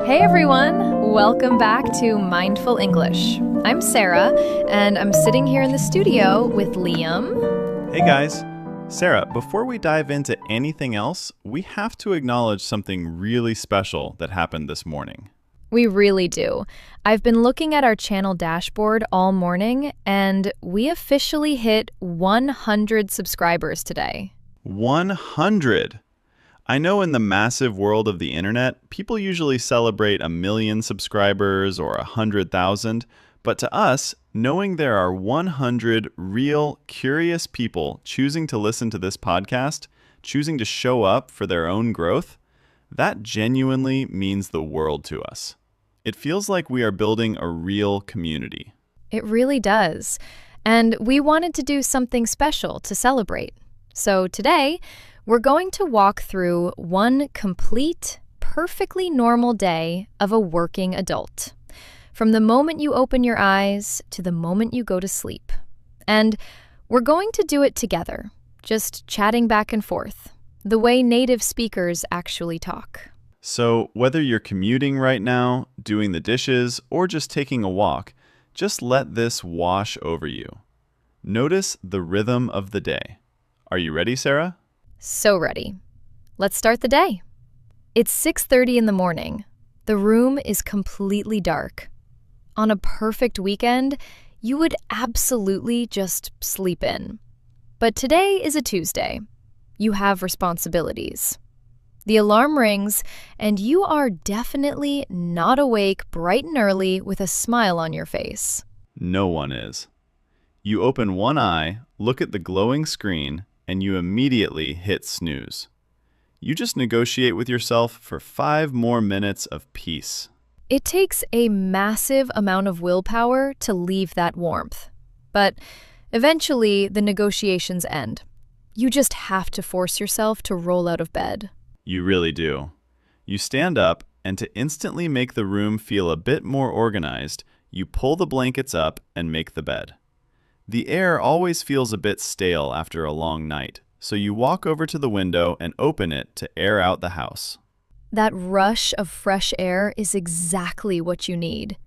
Hey everyone, welcome back to Mindful English. I'm Sarah, and I'm sitting here in the studio with Liam. Hey guys. Sarah, before we dive into anything else, we have to acknowledge something really special that happened this morning. We really do. I've been looking at our channel dashboard all morning, and we officially hit 100 subscribers today. 100! I know in the massive world of the internet, people usually celebrate 1 million subscribers or 100,000, but to us, knowing there are 100 real, curious people choosing to listen to this podcast, choosing to show up for their own growth, that genuinely means the world to us. It feels like we are building a real community. It really does. And we wanted to do something special to celebrate. So today, we're going to walk through one complete, perfectly normal day of a working adult. From the moment you open your eyes to the moment you go to sleep. And we're going to do it together, just chatting back and forth, the way native speakers actually talk. So whether you're commuting right now, doing the dishes, or just taking a walk, just let this wash over you. Notice the rhythm of the day. Are you ready, Sarah? So ready. Let's start the day. It's 6:30 in the morning. The room is completely dark. On a perfect weekend, you would absolutely just sleep in. But today is a Tuesday. You have responsibilities. The alarm rings, and you are definitely not awake bright and early with a smile on your face. No one is. You open one eye, look at the glowing screen, and you immediately hit snooze. You just negotiate with yourself for 5 more minutes of peace. It takes a massive amount of willpower to leave that warmth. But eventually, the negotiations end. You just have to force yourself to roll out of bed. You really do. You stand up, and to instantly make the room feel a bit more organized, you pull the blankets up and make the bed. The air always feels a bit stale after a long night, so you walk over to the window and open it to air out the house. That rush of fresh air is exactly what you need.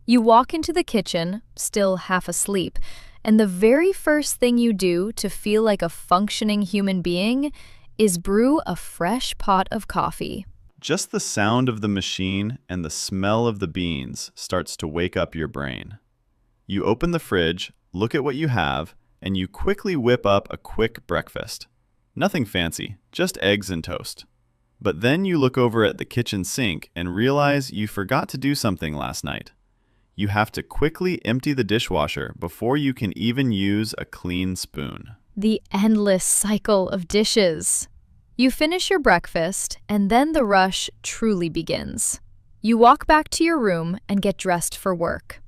You walk into the kitchen, still half asleep, and the very first thing you do to feel like a functioning human being is brew a fresh pot of coffee. Just the sound of the machine and the smell of the beans starts to wake up your brain. You open the fridge, look at what you have, and you quickly whip up a quick breakfast. Nothing fancy, just eggs and toast. But then you look over at the kitchen sink and realize you forgot to do something last night. You have to quickly empty the dishwasher before you can even use a clean spoon. The endless cycle of dishes. You finish your breakfast, and then the rush truly begins. You walk back to your room and get dressed for work.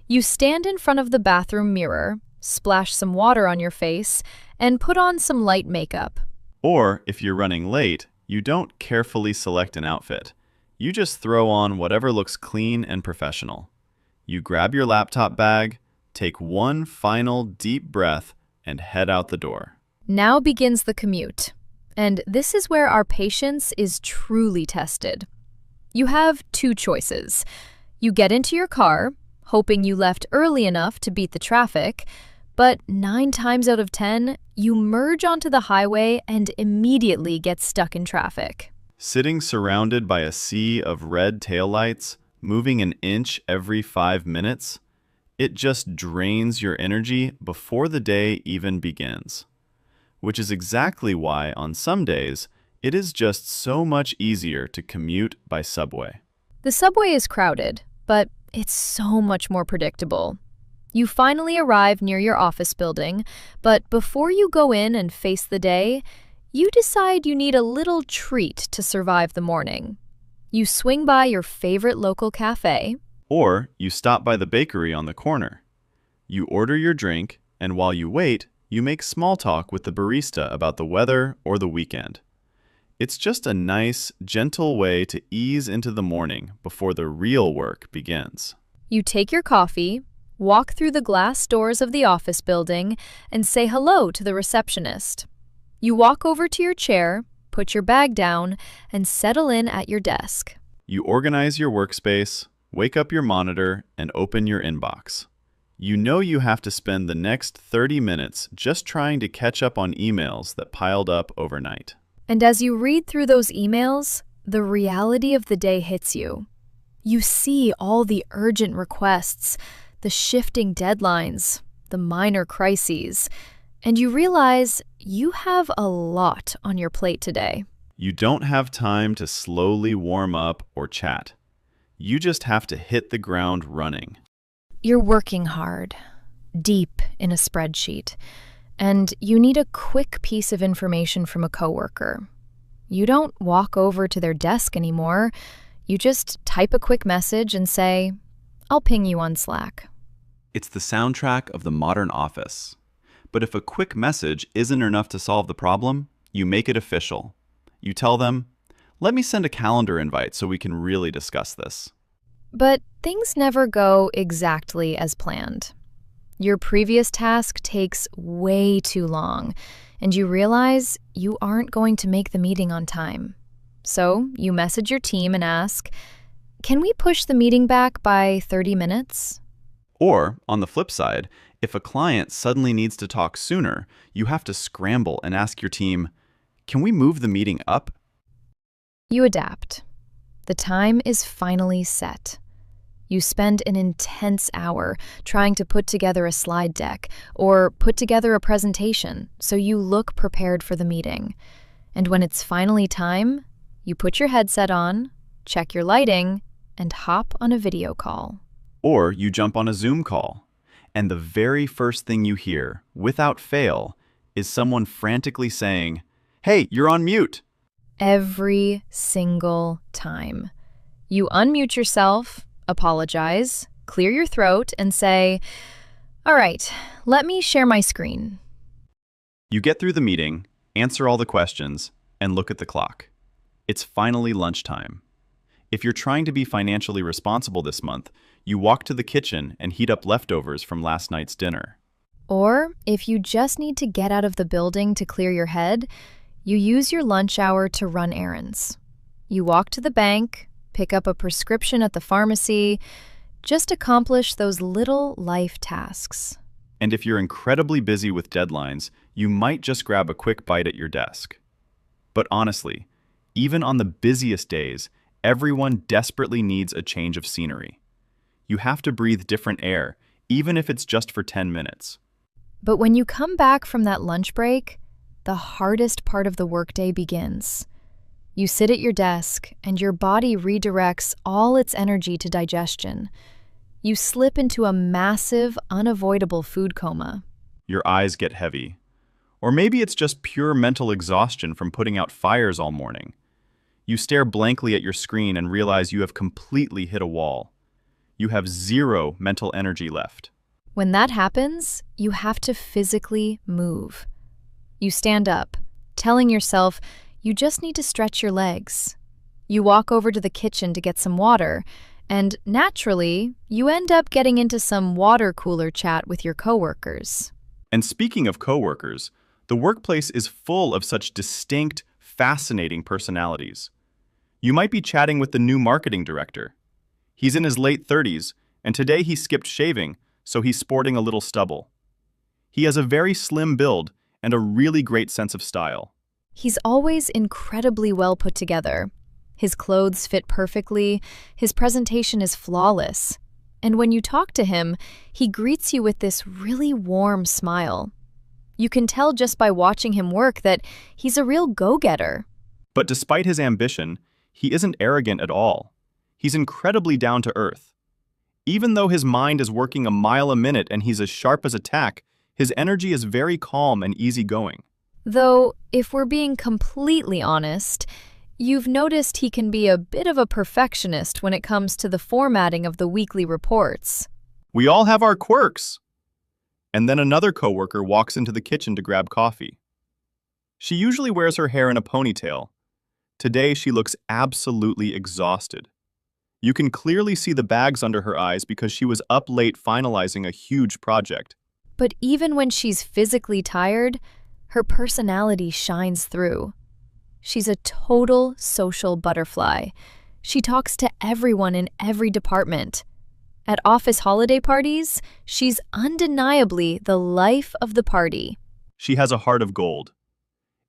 You stand in front of the bathroom mirror, splash some water on your face, and put on some light makeup. Or, if you're running late, you don't carefully select an outfit. You just throw on whatever looks clean and professional. You grab your laptop bag, take one final deep breath, and head out the door. Now begins the commute. And this is where our patience is truly tested. You have 2 choices. You get into your car, hoping you left early enough to beat the traffic, but 9 times out of 10, you merge onto the highway and immediately get stuck in traffic. Sitting surrounded by a sea of red taillights, moving an inch every 5 minutes, it just drains your energy before the day even begins. Which is exactly why on some days, it is just so much easier to commute by subway. The subway is crowded, but it's so much more predictable. You finally arrive near your office building, but before you go in and face the day, you decide you need a little treat to survive the morning. You swing by your favorite local cafe. Or you stop by the bakery on the corner. You order your drink, and while you wait, you make small talk with the barista about the weather or the weekend. It's just a nice, gentle way to ease into the morning before the real work begins. You take your coffee, walk through the glass doors of the office building, and say hello to the receptionist. You walk over to your chair, put your bag down, and settle in at your desk. You organize your workspace, wake up your monitor, and open your inbox. You know you have to spend the next 30 minutes just trying to catch up on emails that piled up overnight. And as you read through those emails, the reality of the day hits you. You see all the urgent requests, the shifting deadlines, the minor crises, and you realize you have a lot on your plate today. You don't have time to slowly warm up or chat. You just have to hit the ground running. You're working hard, deep in a spreadsheet, and you need a quick piece of information from a coworker. You don't walk over to their desk anymore. You just type a quick message and say, "I'll ping you on Slack." It's the soundtrack of the modern office. But if a quick message isn't enough to solve the problem, you make it official. You tell them, "Let me send a calendar invite so we can really discuss this." But things never go exactly as planned. Your previous task takes way too long, and you realize you aren't going to make the meeting on time. So you message your team and ask, "Can we push the meeting back by 30 minutes? Or, on the flip side, if a client suddenly needs to talk sooner, you have to scramble and ask your team, "Can we move the meeting up?" You adapt. The time is finally set. You spend an intense hour trying to put together a slide deck or put together a presentation so you look prepared for the meeting. And when it's finally time, you put your headset on, check your lighting, and hop on a video call. Or you jump on a Zoom call, and the very first thing you hear, without fail, is someone frantically saying, "Hey, you're on mute." Every single time. You unmute yourself, apologize, clear your throat, and say, "All right, let me share my screen." You get through the meeting, answer all the questions, and look at the clock. It's finally lunchtime. If you're trying to be financially responsible this month, you walk to the kitchen and heat up leftovers from last night's dinner. Or if you just need to get out of the building to clear your head, you use your lunch hour to run errands. You walk to the bank, pick up a prescription at the pharmacy, just accomplish those little life tasks. And if you're incredibly busy with deadlines, you might just grab a quick bite at your desk. But honestly, even on the busiest days, everyone desperately needs a change of scenery. You have to breathe different air, even if it's just for 10 minutes. But when you come back from that lunch break, the hardest part of the workday begins. You sit at your desk, and your body redirects all its energy to digestion. You slip into a massive, unavoidable food coma. Your eyes get heavy. Or maybe it's just pure mental exhaustion from putting out fires all morning. You stare blankly at your screen and realize you have completely hit a wall. You have zero mental energy left. When that happens, you have to physically move. You stand up, telling yourself you just need to stretch your legs. You walk over to the kitchen to get some water, and naturally, you end up getting into some water cooler chat with your coworkers. And speaking of coworkers, the workplace is full of such distinct, fascinating personalities. You might be chatting with the new marketing director. He's in his late 30s, and today he skipped shaving, so he's sporting a little stubble. He has a very slim build and a really great sense of style. He's always incredibly well put together. His clothes fit perfectly, his presentation is flawless, and when you talk to him, he greets you with this really warm smile. You can tell just by watching him work that he's a real go-getter. But despite his ambition, he isn't arrogant at all. He's incredibly down to earth. Even though his mind is working a mile a minute and he's as sharp as a tack, his energy is very calm and easygoing. Though, if we're being completely honest, you've noticed he can be a bit of a perfectionist when it comes to the formatting of the weekly reports. We all have our quirks. And then another coworker walks into the kitchen to grab coffee. She usually wears her hair in a ponytail. Today, she looks absolutely exhausted. You can clearly see the bags under her eyes because she was up late finalizing a huge project. But even when she's physically tired, her personality shines through. She's a total social butterfly. She talks to everyone in every department. At office holiday parties, she's undeniably the life of the party. She has a heart of gold.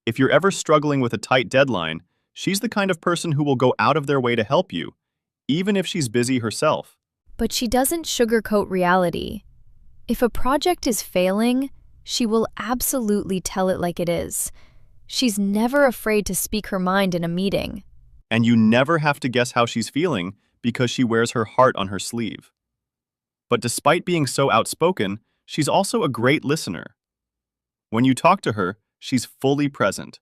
If you're ever struggling with a tight deadline, she's the kind of person who will go out of their way to help you, even if she's busy herself. But she doesn't sugarcoat reality. If a project is failing, she will absolutely tell it like it is. She's never afraid to speak her mind in a meeting. And you never have to guess how she's feeling because she wears her heart on her sleeve. But despite being so outspoken, she's also a great listener. When you talk to her, she's fully present.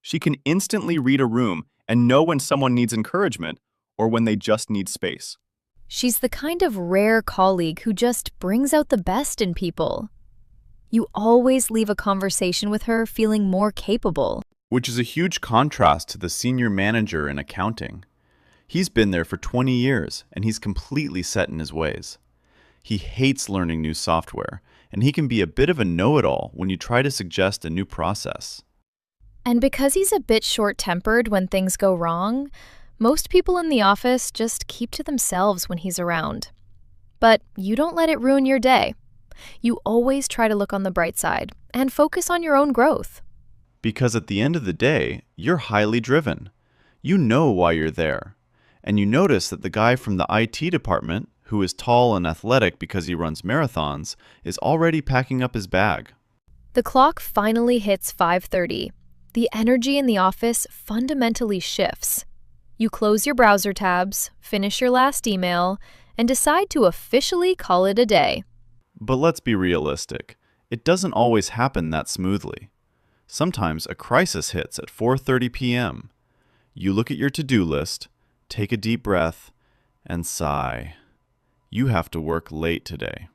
She can instantly read a room and know when someone needs encouragement or when they just need space. She's the kind of rare colleague who just brings out the best in people. You always leave a conversation with her feeling more capable. Which is a huge contrast to the senior manager in accounting. He's been there for 20 years, and he's completely set in his ways. He hates learning new software, and he can be a bit of a know-it-all when you try to suggest a new process. And because he's a bit short-tempered when things go wrong, most people in the office just keep to themselves when he's around. But you don't let it ruin your day. You always try to look on the bright side and focus on your own growth. Because at the end of the day, you're highly driven. You know why you're there. And you notice that the guy from the IT department, who is tall and athletic because he runs marathons, is already packing up his bag. The clock finally hits 5:30. The energy in the office fundamentally shifts. You close your browser tabs, finish your last email, and decide to officially call it a day. But let's be realistic. It doesn't always happen that smoothly. Sometimes a crisis hits at 4:30 p.m. You look at your to-do list, take a deep breath, and sigh. You have to work late today.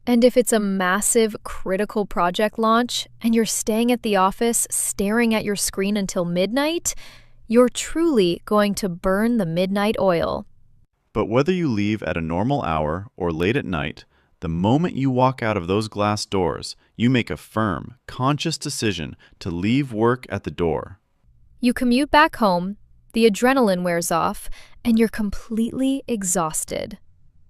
And if it's a massive, critical project launch and you're staying at the office staring at your screen until midnight, you're truly going to burn the midnight oil. But whether you leave at a normal hour or late at night, the moment you walk out of those glass doors, you make a firm, conscious decision to leave work at the door. You commute back home, the adrenaline wears off, and you're completely exhausted.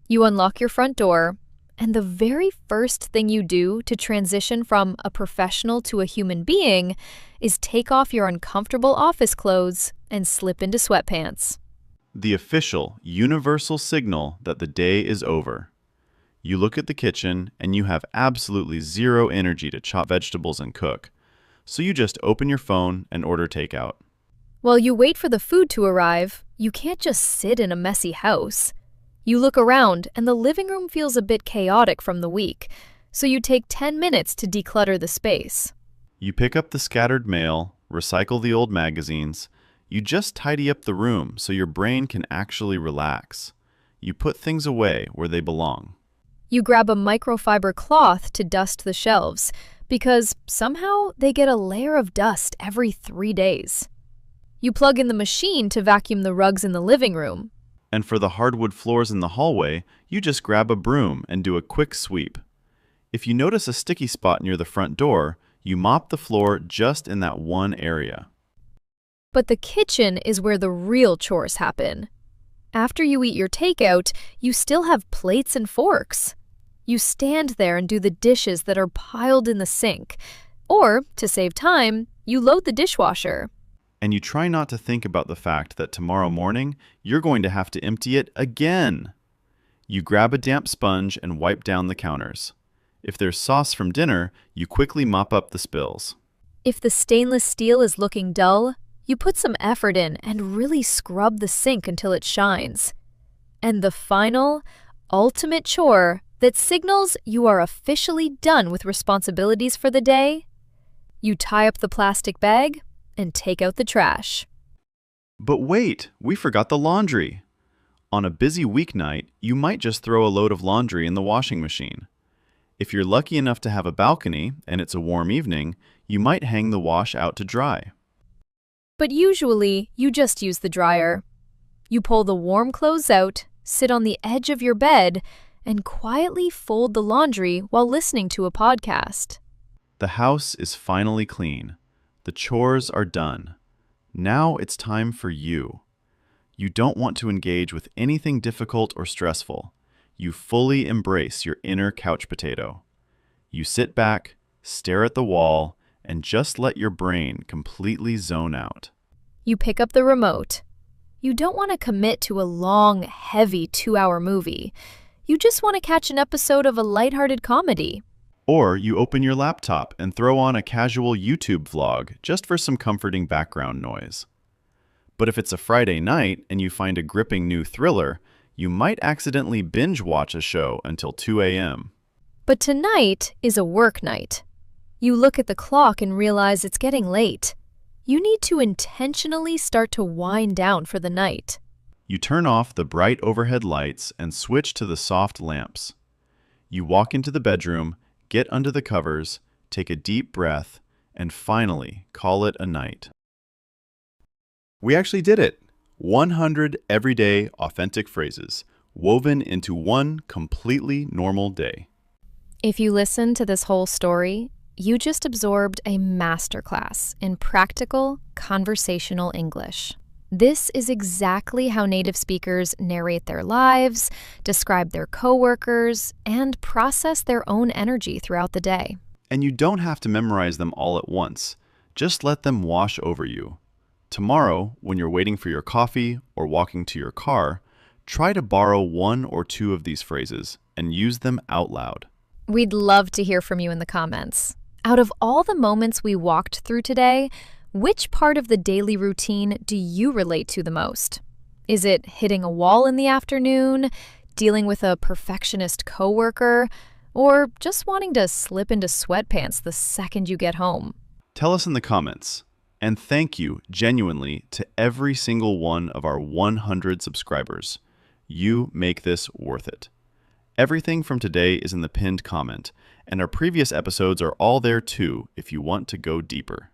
You unlock your front door, and the very first thing you do to transition from a professional to a human being is take off your uncomfortable office clothes and slip into sweatpants. The official, universal signal that the day is over. You look at the kitchen and you have absolutely zero energy to chop vegetables and cook, so you just open your phone and order takeout. While you wait for the food to arrive, you can't just sit in a messy house. You look around and the living room feels a bit chaotic from the week, so you take 10 minutes to declutter the space. You pick up the scattered mail, recycle the old magazines. You just tidy up the room so your brain can actually relax. You put things away where they belong. You grab a microfiber cloth to dust the shelves, because somehow they get a layer of dust every 3 days. You plug in the machine to vacuum the rugs in the living room. And for the hardwood floors in the hallway, you just grab a broom and do a quick sweep. If you notice a sticky spot near the front door, you mop the floor just in that one area. But the kitchen is where the real chores happen. After you eat your takeout, you still have plates and forks. You stand there and do the dishes that are piled in the sink. Or, to save time, you load the dishwasher. And you try not to think about the fact that tomorrow morning, you're going to have to empty it again. You grab a damp sponge and wipe down the counters. If there's sauce from dinner, you quickly mop up the spills. If the stainless steel is looking dull, you put some effort in and really scrub the sink until it shines. And the final, ultimate chore that signals you are officially done with responsibilities for the day? You tie up the plastic bag and take out the trash. But wait, we forgot the laundry. On a busy weeknight, you might just throw a load of laundry in the washing machine. If you're lucky enough to have a balcony and it's a warm evening, you might hang the wash out to dry. But usually, you just use the dryer. You pull the warm clothes out, sit on the edge of your bed, and quietly fold the laundry while listening to a podcast. The house is finally clean. The chores are done. Now it's time for you. You don't want to engage with anything difficult or stressful. You fully embrace your inner couch potato. You sit back, stare at the wall, and just let your brain completely zone out. You pick up the remote. You don't want to commit to a long, heavy 2-hour movie. You just want to catch an episode of a lighthearted comedy. Or you open your laptop and throw on a casual YouTube vlog just for some comforting background noise. But if it's a Friday night and you find a gripping new thriller, you might accidentally binge watch a show until 2 a.m. But tonight is a work night. You look at the clock and realize it's getting late. You need to intentionally start to wind down for the night. You turn off the bright overhead lights and switch to the soft lamps. You walk into the bedroom, get under the covers, take a deep breath, and finally call it a night. We actually did it! 100 everyday authentic phrases woven into one completely normal day. If you listen to this whole story, you just absorbed a masterclass in practical conversational English. This is exactly how native speakers narrate their lives, describe their coworkers, and process their own energy throughout the day. And you don't have to memorize them all at once. Just let them wash over you. Tomorrow, when you're waiting for your coffee or walking to your car, try to borrow 1 or 2 of these phrases and use them out loud. We'd love to hear from you in the comments. Out of all the moments we walked through today, which part of the daily routine do you relate to the most? Is it hitting a wall in the afternoon, dealing with a perfectionist coworker, or just wanting to slip into sweatpants the second you get home? Tell us in the comments. And thank you genuinely to every single one of our 100 subscribers. You make this worth it. Everything from today is in the pinned comment, and our previous episodes are all there too if you want to go deeper.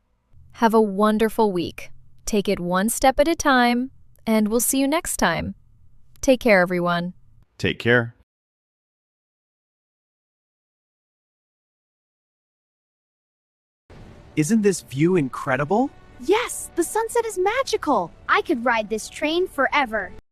Have a wonderful week. Take it one step at a time, and we'll see you next time. Take care, everyone. Take care. Isn't this view incredible? Yes, the sunset is magical. I could ride this train forever.